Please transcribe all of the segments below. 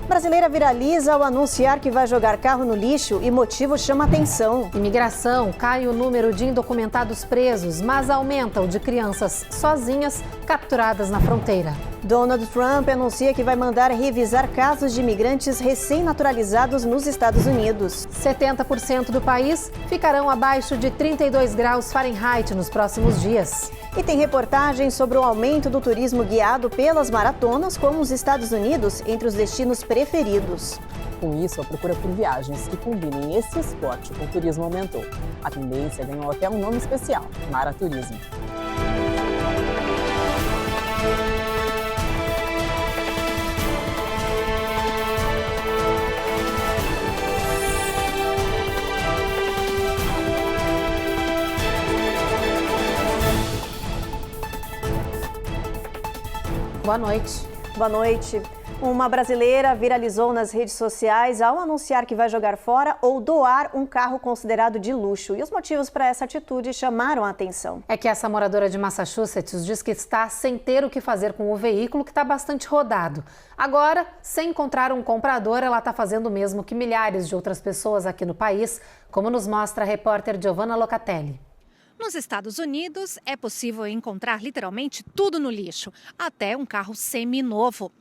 Brasileira viraliza ao anunciar que vai jogar carro no lixo e motivo chama atenção. Imigração, cai o número de indocumentados presos, mas aumenta o de crianças sozinhas capturadas na fronteira. Donald Trump anuncia que vai mandar revisar casos de imigrantes recém-naturalizados nos Estados Unidos. 70% do país ficarão abaixo de 32 graus Fahrenheit nos próximos dias. E tem reportagem sobre o aumento do turismo guiado pelas maratonas, como os Estados Unidos, entre os destinos preferidos. Com isso, a procura por viagens que combinem esse esporte com o turismo aumentou. A tendência ganhou até um nome especial, maraturismo. Boa noite. Boa noite. Uma brasileira viralizou nas redes sociais ao anunciar que vai jogar fora ou doar um carro considerado de luxo. E os motivos para essa atitude chamaram a atenção. É que essa moradora de Massachusetts diz que está sem ter o que fazer com o veículo, que está bastante rodado. Agora, sem encontrar um comprador, ela está fazendo o mesmo que milhares de outras pessoas aqui no país, como nos mostra a repórter Giovanna Locatelli. Nos Estados Unidos, é possível encontrar literalmente tudo no lixo, até um carro seminovo.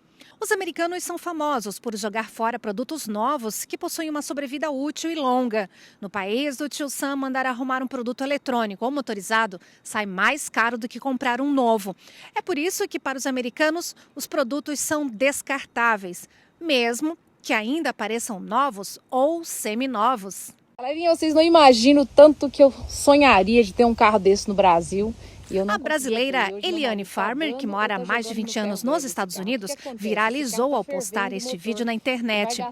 Os americanos são famosos por jogar fora produtos novos que possuem uma sobrevida útil e longa. No país, o tio Sam mandar arrumar um produto eletrônico ou motorizado sai mais caro do que comprar um novo. É por isso que, para os americanos, os produtos são descartáveis, mesmo que ainda pareçam novos ou seminovos. Galerinha, vocês não imaginam o tanto que eu sonharia de ter um carro desse no Brasil. A brasileira Eliane Farmer, que mora há mais de 20 anos nos Estados Unidos, viralizou ao postar este vídeo na internet.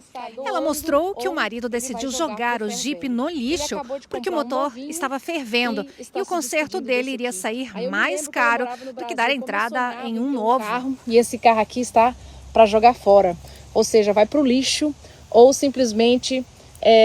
Ela mostrou que o marido decidiu jogar o Jeep no lixo porque o motor estava fervendo e o conserto dele iria sair mais caro do que dar entrada em um novo. E esse carro aqui está para jogar fora, ou seja, vai para o lixo ou simplesmente...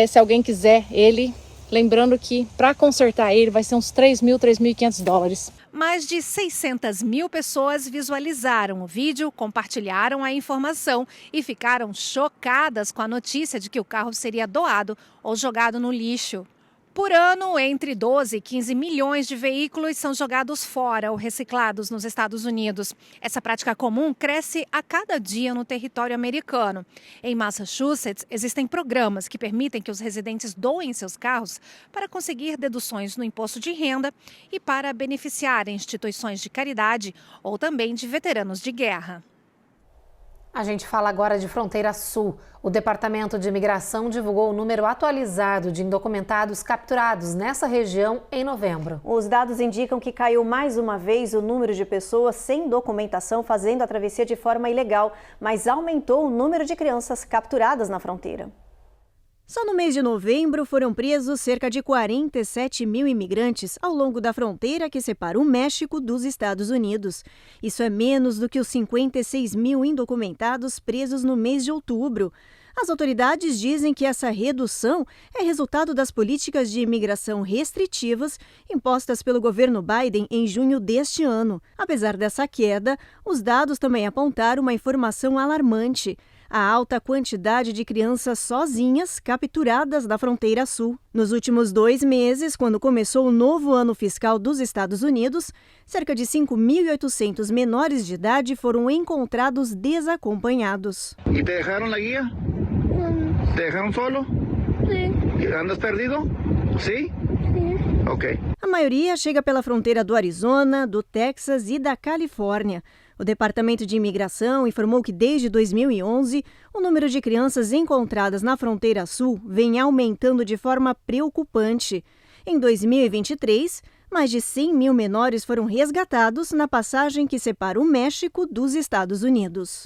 se alguém quiser ele, lembrando que para consertar ele vai ser uns $3.500. Mais de 600 mil pessoas visualizaram o vídeo, compartilharam a informação e ficaram chocadas com a notícia de que o carro seria doado ou jogado no lixo. Por ano, entre 12 e 15 milhões de veículos são jogados fora ou reciclados nos Estados Unidos. Essa prática comum cresce a cada dia no território americano. Em Massachusetts, existem programas que permitem que os residentes doem seus carros para conseguir deduções no imposto de renda e para beneficiar instituições de caridade ou também de veteranos de guerra. A gente fala agora de Fronteira Sul. O Departamento de Imigração divulgou o número atualizado de indocumentados capturados nessa região em novembro. Os dados indicam que caiu mais uma vez o número de pessoas sem documentação fazendo a travessia de forma ilegal, mas aumentou o número de crianças capturadas na fronteira. Só no mês de novembro foram presos cerca de 47 mil imigrantes ao longo da fronteira que separa o México dos Estados Unidos. Isso é menos do que os 56 mil indocumentados presos no mês de outubro. As autoridades dizem que essa redução é resultado das políticas de imigração restritivas impostas pelo governo Biden em junho deste ano. Apesar dessa queda, os dados também apontaram uma informação alarmante: a alta quantidade de crianças sozinhas capturadas da fronteira sul. Nos últimos 2 meses, quando começou o novo ano fiscal dos Estados Unidos, cerca de 5.800 menores de idade foram encontrados desacompanhados. E te deixaram na guia? Te deixaram solo? Sim. Andas perdido? Sim? Sim. Ok. A maioria chega pela fronteira do Arizona, do Texas e da Califórnia. O Departamento de Imigração informou que desde 2011, o número de crianças encontradas na fronteira sul vem aumentando de forma preocupante. Em 2023, mais de 100 mil menores foram resgatados na passagem que separa o México dos Estados Unidos.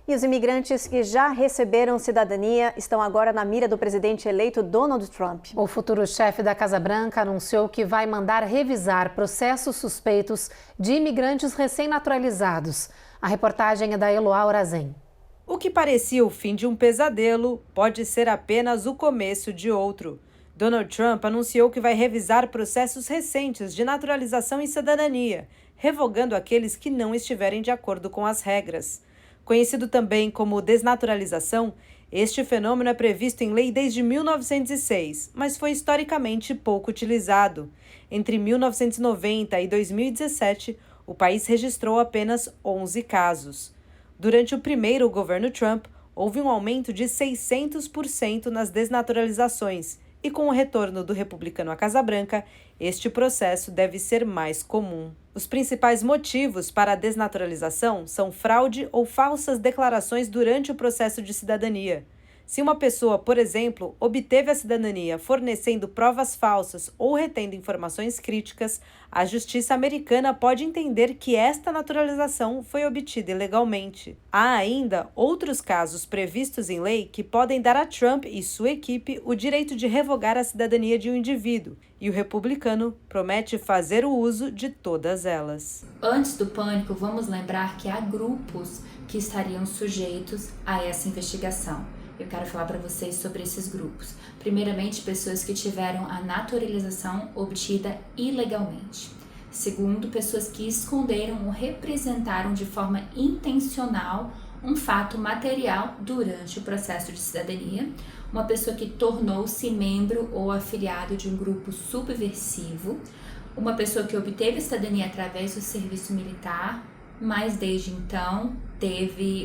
E os imigrantes que já receberam cidadania estão agora na mira do presidente eleito Donald Trump. O futuro chefe da Casa Branca anunciou que vai mandar revisar processos suspeitos de imigrantes recém-naturalizados. A reportagem é da Eloá Orazen. O que parecia o fim de um pesadelo pode ser apenas o começo de outro. Donald Trump anunciou que vai revisar processos recentes de naturalização e cidadania, revogando aqueles que não estiverem de acordo com as regras. Conhecido também como desnaturalização, este fenômeno é previsto em lei desde 1906, mas foi historicamente pouco utilizado. Entre 1990 e 2017, o país registrou apenas 11 casos. Durante o primeiro governo Trump, houve um aumento de 600% nas desnaturalizações, e com o retorno do republicano à Casa Branca, este processo deve ser mais comum. Os principais motivos para a desnaturalização são fraude ou falsas declarações durante o processo de cidadania. Se uma pessoa, por exemplo, obteve a cidadania fornecendo provas falsas ou retendo informações críticas, a justiça americana pode entender que esta naturalização foi obtida ilegalmente. Há ainda outros casos previstos em lei que podem dar a Trump e sua equipe o direito de revogar a cidadania de um indivíduo, e o republicano promete fazer o uso de todas elas. Antes do pânico, vamos lembrar que há grupos que estariam sujeitos a essa investigação. Eu quero falar para vocês sobre esses grupos. Primeiramente, pessoas que tiveram a naturalização obtida ilegalmente. Segundo, pessoas que esconderam ou representaram de forma intencional um fato material durante o processo de cidadania. Uma pessoa que tornou-se membro ou afiliado de um grupo subversivo. Uma pessoa que obteve a cidadania através do serviço militar, mas desde então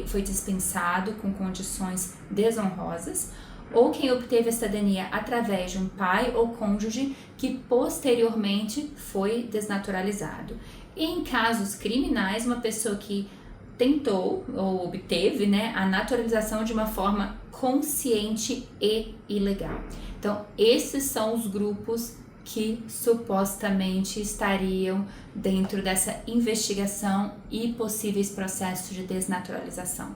foi dispensado com condições desonrosas, ou quem obteve a cidadania através de um pai ou cônjuge que posteriormente foi desnaturalizado. E em casos criminais, uma pessoa que tentou ou obteve, a naturalização de uma forma consciente e ilegal. Então, esses são os grupos que supostamente estariam dentro dessa investigação e possíveis processos de desnaturalização.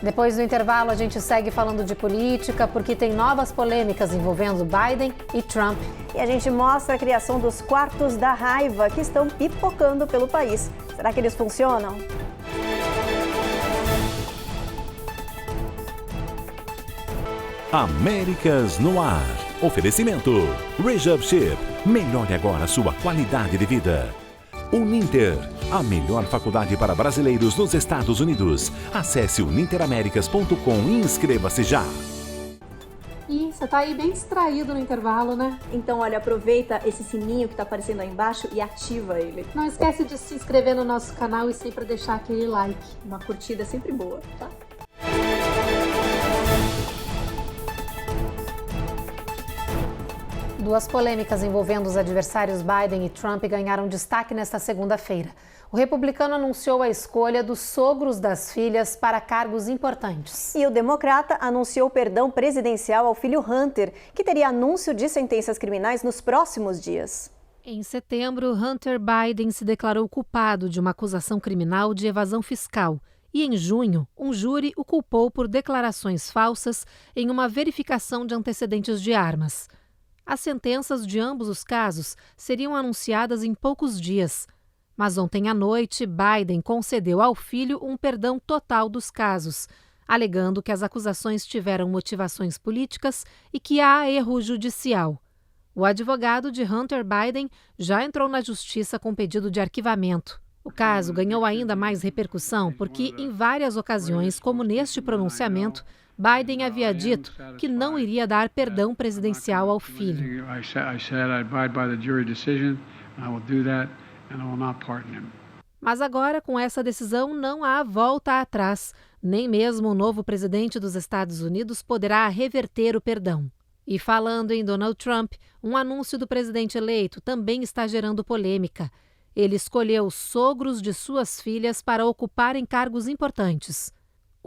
Depois do intervalo, a gente segue falando de política, porque tem novas polêmicas envolvendo Biden e Trump. E a gente mostra a criação dos quartos da raiva que estão pipocando pelo país. Será que eles funcionam? Américas no ar. Oferecimento Rejab Chip. Melhore agora a sua qualidade de vida. Uninter, a melhor faculdade para brasileiros nos Estados Unidos. Acesse uninteraméricas.com e inscreva-se já. E você tá aí bem distraído no intervalo, né? Então, olha, aproveita esse sininho que tá aparecendo aí embaixo e ativa ele. Não esquece de se inscrever no nosso canal e sempre deixar aquele like. Uma curtida é sempre boa, tá? Duas polêmicas envolvendo os adversários Biden e Trump ganharam destaque nesta segunda-feira. O republicano anunciou a escolha dos sogros das filhas para cargos importantes. E o democrata anunciou perdão presidencial ao filho Hunter, que teria anúncio de sentenças criminais nos próximos dias. Em setembro, Hunter Biden se declarou culpado de uma acusação criminal de evasão fiscal. E em junho, um júri o culpou por declarações falsas em uma verificação de antecedentes de armas. As sentenças de ambos os casos seriam anunciadas em poucos dias. Mas ontem à noite, Biden concedeu ao filho um perdão total dos casos, alegando que as acusações tiveram motivações políticas e que há erro judicial. O advogado de Hunter Biden já entrou na justiça com pedido de arquivamento. O caso ganhou ainda mais repercussão porque, em várias ocasiões, como neste pronunciamento, Biden havia dito que não iria dar perdão presidencial ao filho. Mas agora, com essa decisão, não há volta atrás. Nem mesmo o novo presidente dos Estados Unidos poderá reverter o perdão. E falando em Donald Trump, um anúncio do presidente eleito também está gerando polêmica. Ele escolheu os sogros de suas filhas para ocuparem cargos importantes.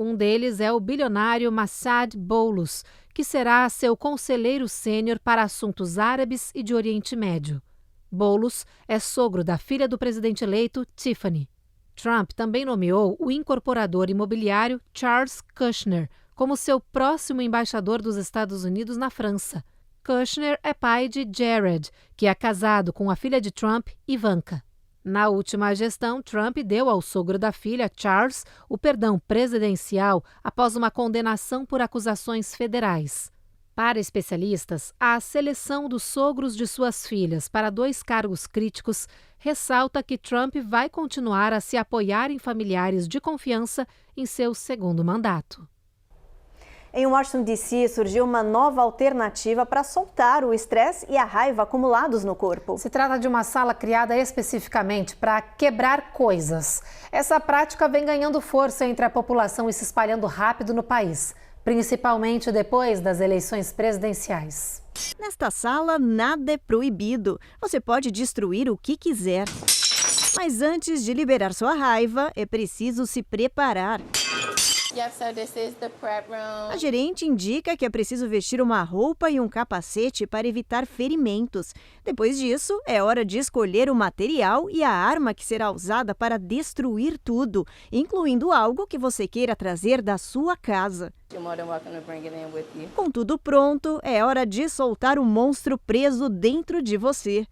Um deles é o bilionário Massad Boulos, que será seu conselheiro sênior para assuntos árabes e de Oriente Médio. Boulos é sogro da filha do presidente eleito, Tiffany. Trump também nomeou o incorporador imobiliário Charles Kushner como seu próximo embaixador dos Estados Unidos na França. Kushner é pai de Jared, que é casado com a filha de Trump, Ivanka. Na última gestão, Trump deu ao sogro da filha, Charles, o perdão presidencial após uma condenação por acusações federais. Para especialistas, a seleção dos sogros de suas filhas para 2 cargos críticos ressalta que Trump vai continuar a se apoiar em familiares de confiança em seu segundo mandato. Em Washington, D.C., surgiu uma nova alternativa para soltar o estresse e a raiva acumulados no corpo. Se trata de uma sala criada especificamente para quebrar coisas. Essa prática vem ganhando força entre a população e se espalhando rápido no país, principalmente depois das eleições presidenciais. Nesta sala, nada é proibido. Você pode destruir o que quiser. Mas antes de liberar sua raiva, é preciso se preparar. A gerente indica que é preciso vestir uma roupa e um capacete para evitar ferimentos. Depois disso, é hora de escolher o material e a arma que será usada para destruir tudo, incluindo algo que você queira trazer da sua casa. Com tudo pronto, é hora de soltar o monstro preso dentro de você.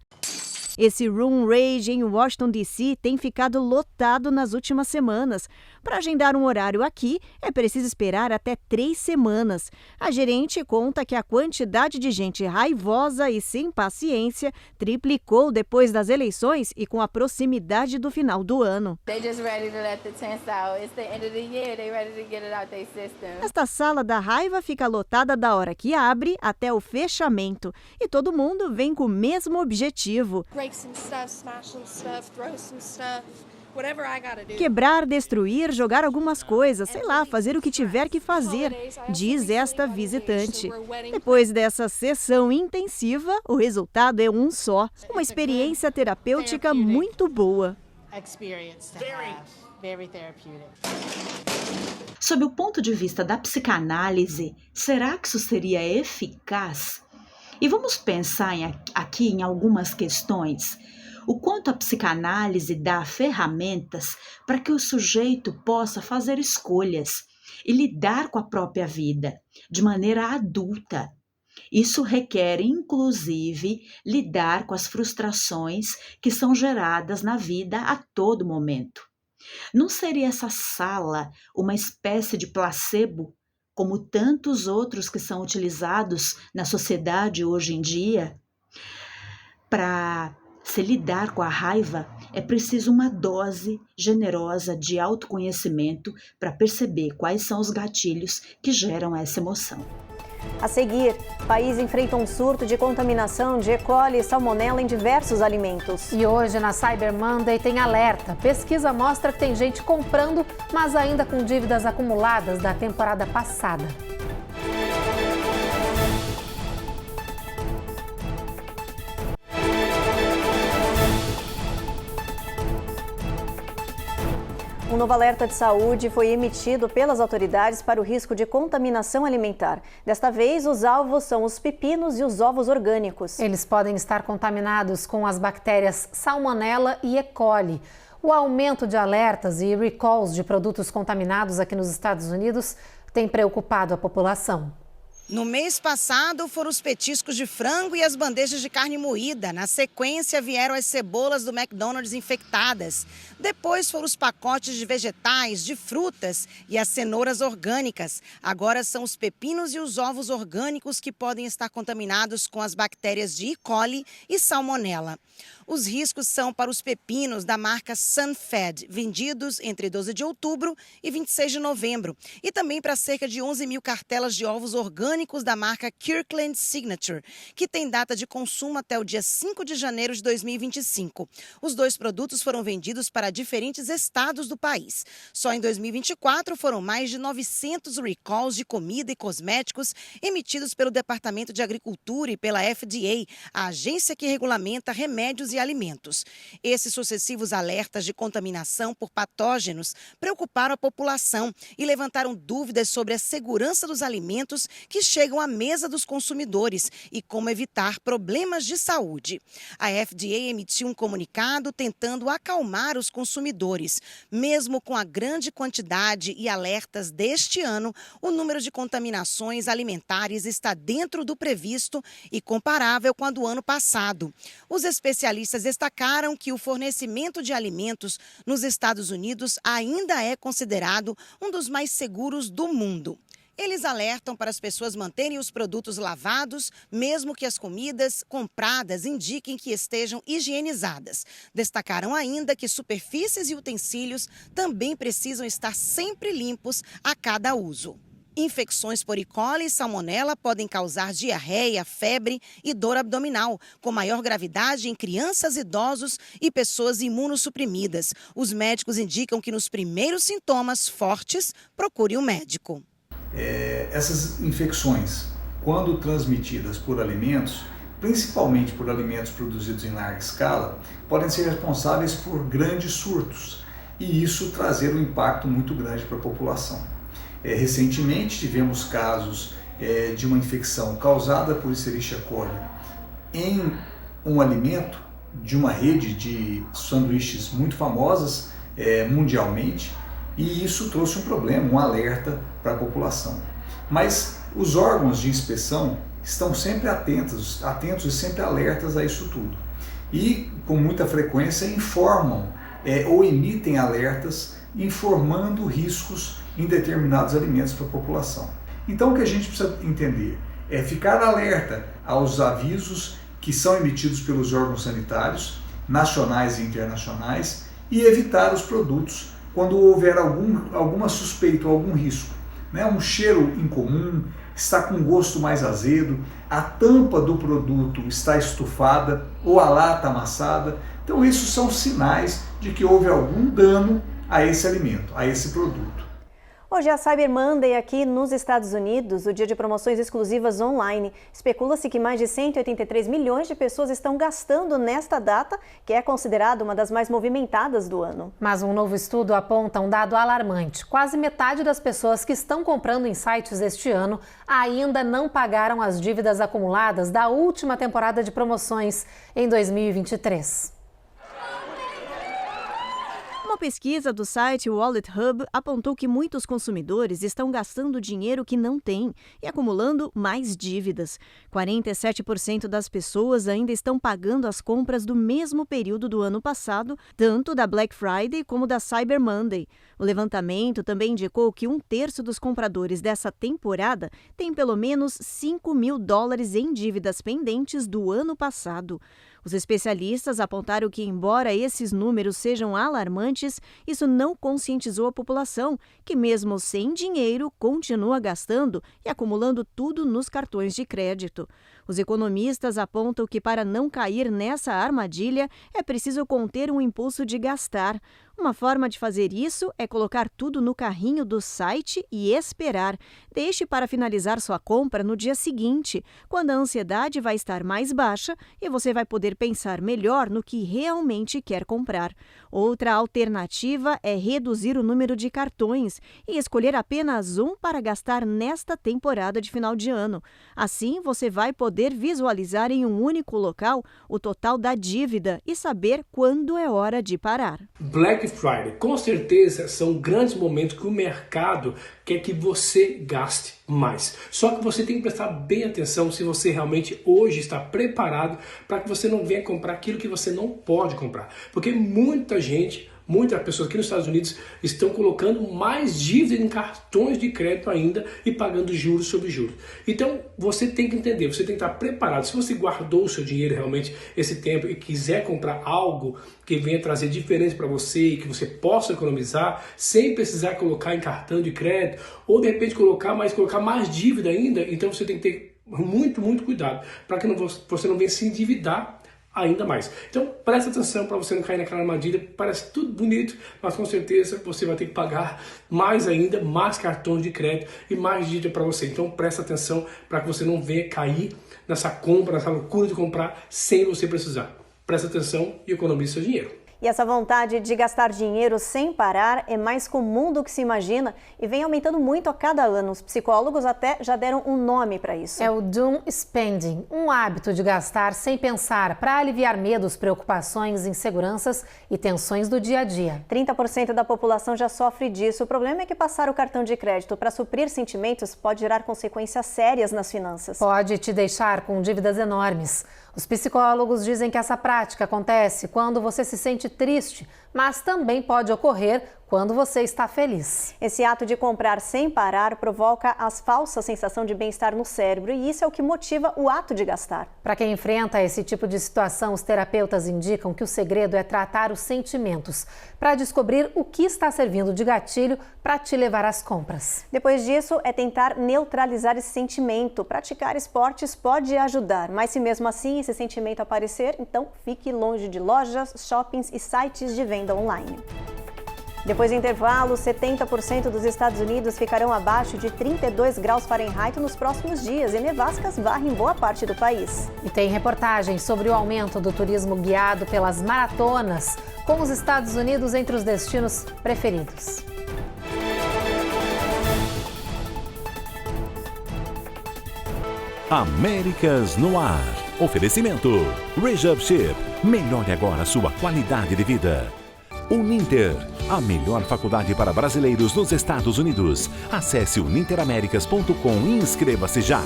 Esse Room Rage em Washington, D.C. tem ficado lotado nas últimas semanas. Para agendar um horário aqui, é preciso esperar até 3 semanas. A gerente conta que a quantidade de gente raivosa e sem paciência triplicou depois das eleições e com a proximidade do final do ano. Esta sala da raiva fica lotada da hora que abre até o fechamento. E todo mundo vem com o mesmo objetivo: quebrar, destruir, jogar algumas coisas, sei lá, fazer o que tiver que fazer, diz esta visitante. Depois dessa sessão intensiva, o resultado é um só: uma experiência terapêutica muito boa. Sob o ponto de vista da psicanálise, será que isso seria eficaz? E vamos pensar aqui em algumas questões. O quanto a psicanálise dá ferramentas para que o sujeito possa fazer escolhas e lidar com a própria vida de maneira adulta. Isso requer, inclusive, lidar com as frustrações que são geradas na vida a todo momento. Não seria essa sala uma espécie de placebo, como tantos outros que são utilizados na sociedade hoje em dia? Para se lidar com a raiva, é preciso uma dose generosa de autoconhecimento para perceber quais são os gatilhos que geram essa emoção. A seguir, o país enfrenta um surto de contaminação de E. coli e salmonela em diversos alimentos. E hoje, na Cyber Monday, tem alerta. Pesquisa mostra que tem gente comprando, mas ainda com dívidas acumuladas da temporada passada. Um novo alerta de saúde foi emitido pelas autoridades para o risco de contaminação alimentar. Desta vez, os alvos são os pepinos e os ovos orgânicos. Eles podem estar contaminados com as bactérias Salmonella e E. coli. O aumento de alertas e recalls de produtos contaminados aqui nos Estados Unidos tem preocupado a população. No mês passado, foram os petiscos de frango e as bandejas de carne moída. Na sequência, vieram as cebolas do McDonald's infectadas. Depois foram os pacotes de vegetais, de frutas e as cenouras orgânicas. Agora são os pepinos e os ovos orgânicos que podem estar contaminados com as bactérias de E. coli e salmonella. Os riscos são para os pepinos da marca Sunfed, vendidos entre 12 de outubro e 26 de novembro. E também para cerca de 11 mil cartelas de ovos orgânicos da marca Kirkland Signature, que tem data de consumo até o dia 5 de janeiro de 2025. Os 2 produtos foram vendidos para diferentes estados do país. Só em 2024 foram mais de 900 recalls de comida e cosméticos emitidos pelo Departamento de Agricultura e pela FDA, a agência que regulamenta remédios e alimentos. Esses sucessivos alertas de contaminação por patógenos preocuparam a população e levantaram dúvidas sobre a segurança dos alimentos que chegam à mesa dos consumidores e como evitar problemas de saúde. A FDA emitiu um comunicado tentando acalmar os consumidores. Mesmo com a grande quantidade e alertas deste ano, o número de contaminações alimentares está dentro do previsto e comparável com a do ano passado. Os especialistas destacaram que o fornecimento de alimentos nos Estados Unidos ainda é considerado um dos mais seguros do mundo. Eles alertam para as pessoas manterem os produtos lavados, mesmo que as comidas compradas indiquem que estejam higienizadas. Destacaram ainda que superfícies e utensílios também precisam estar sempre limpos a cada uso. Infecções por E. coli e salmonela podem causar diarreia, febre e dor abdominal, com maior gravidade em crianças, idosos e pessoas imunossuprimidas. Os médicos indicam que nos primeiros sintomas fortes, procure um médico. Essas infecções, quando transmitidas por alimentos, principalmente por alimentos produzidos em larga escala, podem ser responsáveis por grandes surtos e isso trazer um impacto muito grande para a população. Recentemente tivemos casos de uma infecção causada por Escherichia coli em um alimento de uma rede de sanduíches muito famosas mundialmente, e isso trouxe um problema, um alerta para a população. Mas os órgãos de inspeção estão sempre atentos e sempre alertas a isso tudo. E com muita frequência informam ou emitem alertas informando riscos em determinados alimentos para a população. Então o que a gente precisa entender é ficar alerta aos avisos que são emitidos pelos órgãos sanitários, nacionais e internacionais, e evitar os produtos quando houver alguma suspeita ou algum risco. Um cheiro incomum, está com gosto mais azedo, a tampa do produto está estufada ou a lata amassada. Então isso são sinais de que houve algum dano a esse alimento, a esse produto. Hoje é a Cyber Monday aqui nos Estados Unidos, o dia de promoções exclusivas online. Especula-se que mais de 183 milhões de pessoas estão gastando nesta data, que é considerada uma das mais movimentadas do ano. Mas um novo estudo aponta um dado alarmante. Quase metade das pessoas que estão comprando em sites este ano ainda não pagaram as dívidas acumuladas da última temporada de promoções em 2023. Uma pesquisa do site Wallet Hub apontou que muitos consumidores estão gastando dinheiro que não têm e acumulando mais dívidas. 47% das pessoas ainda estão pagando as compras do mesmo período do ano passado, tanto da Black Friday como da Cyber Monday. O levantamento também indicou que 1/3 dos compradores dessa temporada tem pelo menos $5 mil em dívidas pendentes do ano passado. Os especialistas apontaram que, embora esses números sejam alarmantes, isso não conscientizou a população, que mesmo sem dinheiro continua gastando e acumulando tudo nos cartões de crédito. Os economistas apontam que, para não cair nessa armadilha, é preciso conter um impulso de gastar. Uma forma de fazer isso é colocar tudo no carrinho do site e esperar. Deixe para finalizar sua compra no dia seguinte, quando a ansiedade vai estar mais baixa e você vai poder pensar melhor no que realmente quer comprar. Outra alternativa é reduzir o número de cartões e escolher apenas um para gastar nesta temporada de final de ano. Assim, você vai poder visualizar em um único local o total da dívida e saber quando é hora de parar. Black Friday, com certeza, são grandes momentos que o mercado quer que você gaste mais. Só que você tem que prestar bem atenção se você realmente hoje está preparado para que você não venha comprar aquilo que você não pode comprar. Porque muitas pessoas aqui nos Estados Unidos estão colocando mais dívida em cartões de crédito ainda e pagando juros sobre juros. Então, você tem que entender, você tem que estar preparado. Se você guardou o seu dinheiro realmente esse tempo e quiser comprar algo que venha trazer diferença para você e que você possa economizar sem precisar colocar em cartão de crédito ou de repente colocar mais dívida ainda, então você tem que ter muito cuidado para que você não venha se endividar ainda mais. Então presta atenção para você não cair naquela armadilha. Parece tudo bonito, mas com certeza você vai ter que pagar mais ainda, mais cartões de crédito e mais dívida para você. Então presta atenção para que você não venha cair nessa compra, nessa loucura de comprar sem você precisar. Presta atenção e economize seu dinheiro. E essa vontade de gastar dinheiro sem parar é mais comum do que se imagina e vem aumentando muito a cada ano. Os psicólogos até já deram um nome para isso. É o doom spending, um hábito de gastar sem pensar para aliviar medos, preocupações, inseguranças e tensões do dia a dia. 30% da população já sofre disso. O problema é que passar o cartão de crédito para suprir sentimentos pode gerar consequências sérias nas finanças. Pode te deixar com dívidas enormes. Os psicólogos dizem que essa prática acontece quando você se sente triste, mas também pode ocorrer quando você está feliz. Esse ato de comprar sem parar provoca a falsa sensação de bem-estar no cérebro e isso é o que motiva o ato de gastar. Para quem enfrenta esse tipo de situação, os terapeutas indicam que o segredo é tratar os sentimentos, para descobrir o que está servindo de gatilho para te levar às compras. Depois disso, é tentar neutralizar esse sentimento. Praticar esportes pode ajudar, mas se mesmo assim esse sentimento aparecer, então fique longe de lojas, shoppings e sites de venda online. Depois do intervalo, 70% dos Estados Unidos ficarão abaixo de 32 graus Fahrenheit nos próximos dias e nevascas varrem boa parte do país. E tem reportagem sobre o aumento do turismo guiado pelas maratonas, com os Estados Unidos entre os destinos preferidos. Américas no Ar. Oferecimento Rejab Ship. Melhore agora a sua qualidade de vida. Uninter, a melhor faculdade para brasileiros nos Estados Unidos. Acesse uninteramericas.com e inscreva-se já.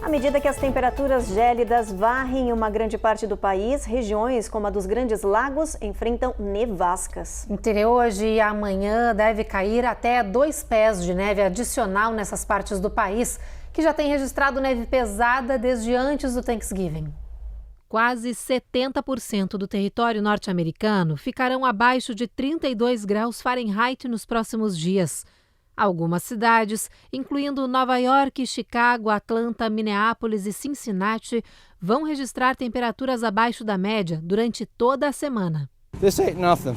À medida que as temperaturas gélidas varrem uma grande parte do país, regiões como a dos Grandes Lagos enfrentam nevascas. Entre hoje e amanhã deve cair até 2 pés de neve adicional nessas partes do país, que já tem registrado neve pesada desde antes do Thanksgiving. Quase 70% do território norte-americano ficarão abaixo de 32 graus Fahrenheit nos próximos dias. Algumas cidades, incluindo Nova York, Chicago, Atlanta, Minneapolis e Cincinnati, vão registrar temperaturas abaixo da média durante toda a semana. This ain't nothing.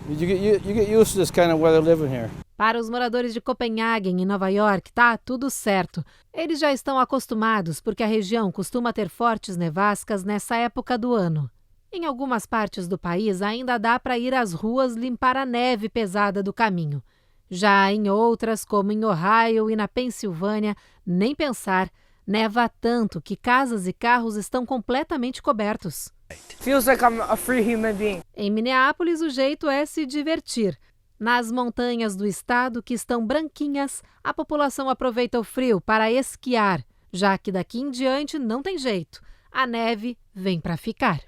You get used to this kind of weather living here. Para os moradores de Copenhague, em Nova York, tá tudo certo. Eles já estão acostumados porque a região costuma ter fortes nevascas nessa época do ano. Em algumas partes do país ainda dá para ir às ruas limpar a neve pesada do caminho. Já em outras, como em Ohio e na Pensilvânia, nem pensar, neva tanto que casas e carros estão completamente cobertos. Feels like I'm a free human being. Em Minneapolis, o jeito é se divertir. Nas montanhas do estado, que estão branquinhas, a população aproveita o frio para esquiar, já que daqui em diante não tem jeito. A neve vem para ficar.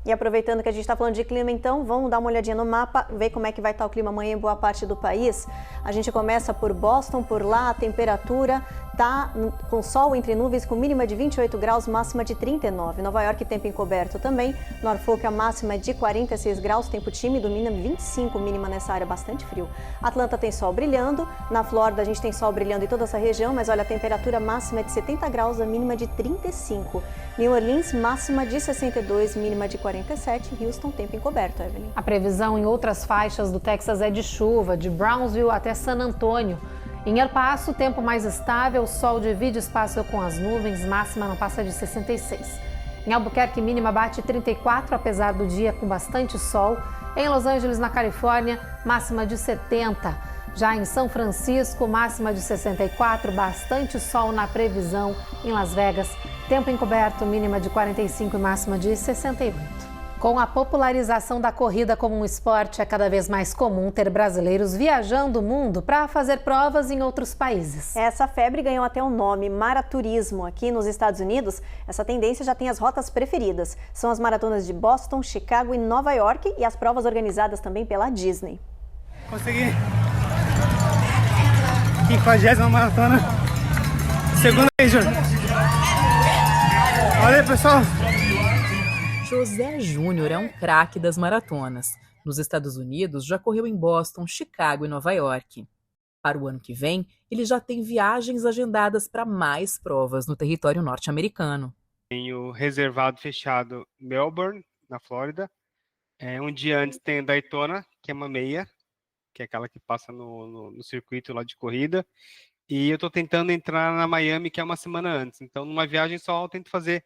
E aproveitando que a gente está falando de clima, então, vamos dar uma olhadinha no mapa, ver como é que vai estar o clima amanhã em boa parte do país. A gente começa por Boston, por lá a temperatura está com sol entre nuvens com mínima de 28 graus, máxima de 39. Nova York, tempo encoberto também. Norfolk, a máxima é de 46 graus, tempo tímido, mínima 25, mínima nessa área, bastante frio. Atlanta tem sol brilhando. Na Flórida, a gente tem sol brilhando em toda essa região, mas olha, a temperatura máxima é de 70 graus, a mínima de 35. New Orleans, máxima de 62, mínima de 47. Houston, tempo encoberto, Evelyn. A previsão em outras faixas do Texas é de chuva, de Brownsville até San Antônio. Em El Paso, tempo mais estável, o sol divide espaço com as nuvens, máxima não passa de 66. Em Albuquerque, mínima bate 34, apesar do dia com bastante sol. Em Los Angeles, na Califórnia, máxima de 70. Já em São Francisco, máxima de 64, bastante sol na previsão. Em Las Vegas, tempo encoberto, mínima de 45 e máxima de 68. Com a popularização da corrida como um esporte, é cada vez mais comum ter brasileiros viajando o mundo para fazer provas em outros países. Essa febre ganhou até um nome, maraturismo. Aqui nos Estados Unidos, essa tendência já tem as rotas preferidas. São as maratonas de Boston, Chicago e Nova York e as provas organizadas também pela Disney. Consegui! 50ª maratona. Segunda aí, Júnior. Olha aí, pessoal. José Júnior é um craque das maratonas. Nos Estados Unidos, já correu em Boston, Chicago e Nova York. Para o ano que vem, ele já tem viagens agendadas para mais provas no território norte-americano. Tenho reservado fechado Melbourne, na Flórida. Um dia antes tem Daytona, que é uma meia, que é aquela que passa no circuito lá de corrida. E eu estou tentando entrar na Miami, que é uma semana antes. Então, numa viagem só, eu tento fazer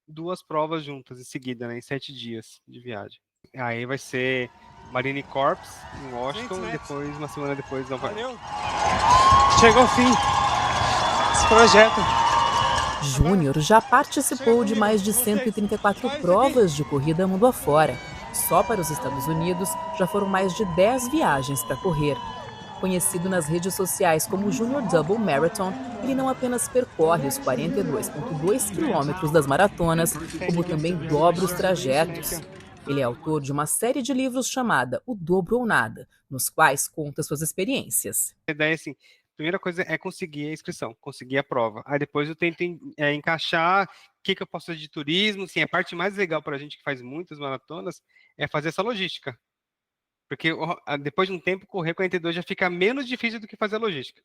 2 provas juntas em seguida, né, em 7 dias de viagem. Aí vai ser Marine Corps em Washington e depois, uma semana depois, Nova York. Chegou ao fim esse projeto. Júnior já participou de mais de 134 provas de corrida mundo afora. Só para os Estados Unidos já foram mais de 10 viagens para correr. Conhecido nas redes sociais como Junior Double Marathon, ele não apenas percorre os 42,2 quilômetros das maratonas, como também dobra os trajetos. Ele é autor de uma série de livros chamada O Dobro ou Nada, nos quais conta suas experiências. A ideia, assim, a primeira coisa é conseguir a inscrição, conseguir a prova. Aí depois eu tento encaixar o que eu posso fazer de turismo. Assim, a parte mais legal para a gente que faz muitas maratonas é fazer essa logística. Porque depois de um tempo, correr 42 já fica menos difícil do que fazer a logística.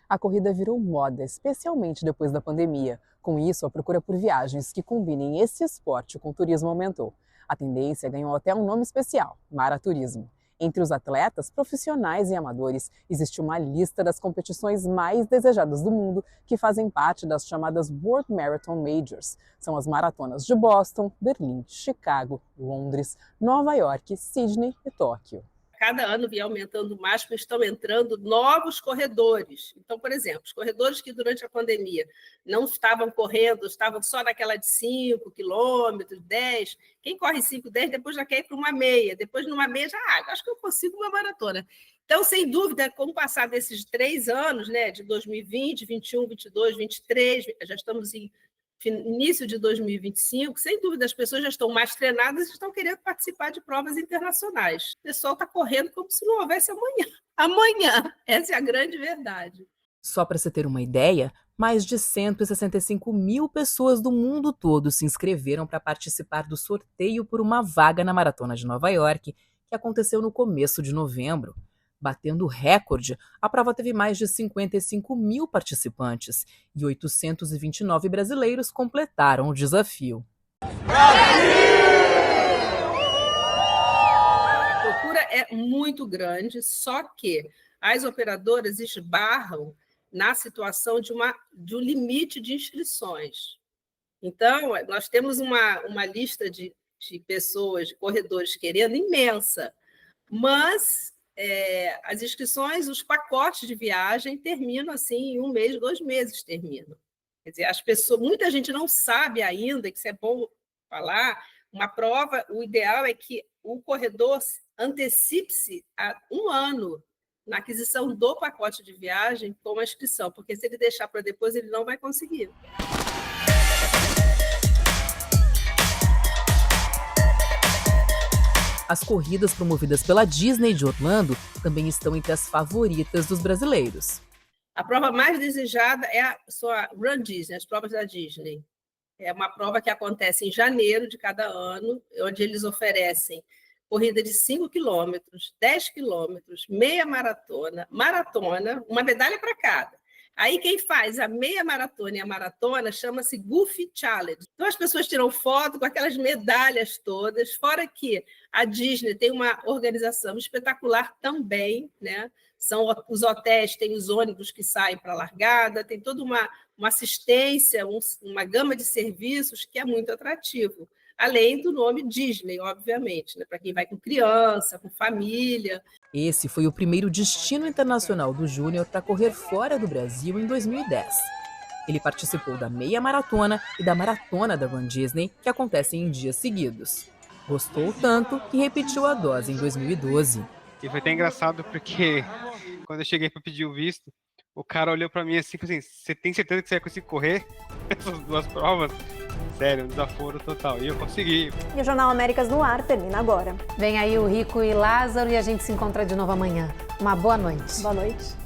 A corrida virou moda, especialmente depois da pandemia. Com isso, a procura por viagens que combinem esse esporte com turismo aumentou. A tendência ganhou até um nome especial, maraturismo. Entre os atletas, profissionais e amadores, existe uma lista das competições mais desejadas do mundo que fazem parte das chamadas World Marathon Majors. São as maratonas de Boston, Berlim, Chicago, Londres, Nova York, Sydney e Tóquio. Cada ano vem aumentando mais, porque estão entrando novos corredores. Então, por exemplo, os corredores que durante a pandemia não estavam correndo, estavam só naquela de 5 quilômetros, 10. Quem corre 5, 10, depois já quer ir para uma meia. Depois, numa meia, já acho que eu consigo uma maratona. Então, sem dúvida, com o passar desses 3 anos, né, de 2020, 21, 22, 23, já estamos em início de 2025, sem dúvida, as pessoas já estão mais treinadas e estão querendo participar de provas internacionais. O pessoal está correndo como se não houvesse amanhã. Amanhã, essa é a grande verdade. Só para você ter uma ideia, mais de 165 mil pessoas do mundo todo se inscreveram para participar do sorteio por uma vaga na Maratona de Nova York, que aconteceu no começo de novembro. Batendo o recorde, a prova teve mais de 55 mil participantes e 829 brasileiros completaram o desafio. A procura é muito grande, só que as operadoras esbarram na situação de um limite de inscrições. Então, nós temos uma lista de pessoas, de corredores querendo imensa, mas as inscrições, os pacotes de viagem terminam assim em 1 mês, 2 meses terminam. Quer dizer, muita gente não sabe ainda, que isso é bom falar, uma prova, o ideal é que o corredor antecipe-se a 1 ano na aquisição do pacote de viagem com a inscrição, porque se ele deixar para depois, ele não vai conseguir. As corridas promovidas pela Disney de Orlando também estão entre as favoritas dos brasileiros. A prova mais desejada é a sua Run Disney, as provas da Disney. É uma prova que acontece em janeiro de cada ano, onde eles oferecem corrida de 5 quilômetros, 10 quilômetros, meia maratona, uma medalha para cada. Aí quem faz a meia maratona e a maratona chama-se Goofy Challenge. Então as pessoas tiram foto com aquelas medalhas todas, fora que a Disney tem uma organização espetacular também, né? São os hotéis, tem os ônibus que saem para a largada, tem toda uma assistência, uma gama de serviços que é muito atrativo. Além do nome Disney, obviamente, né? Para quem vai com criança, com família. Esse foi o primeiro destino internacional do Júnior para correr fora do Brasil em 2010. Ele participou da meia maratona e da maratona da Run Disney, que acontecem em dias seguidos. Gostou tanto que repetiu a dose em 2012. E foi até engraçado porque quando eu cheguei para pedir o visto, o cara olhou para mim assim, você tem certeza que você vai conseguir correr essas 2 provas? Sério, um desaforo total. E eu consegui. E o Jornal Américas no Ar termina agora. Vem aí o Rico e Lázaro e a gente se encontra de novo amanhã. Uma boa noite. Boa noite.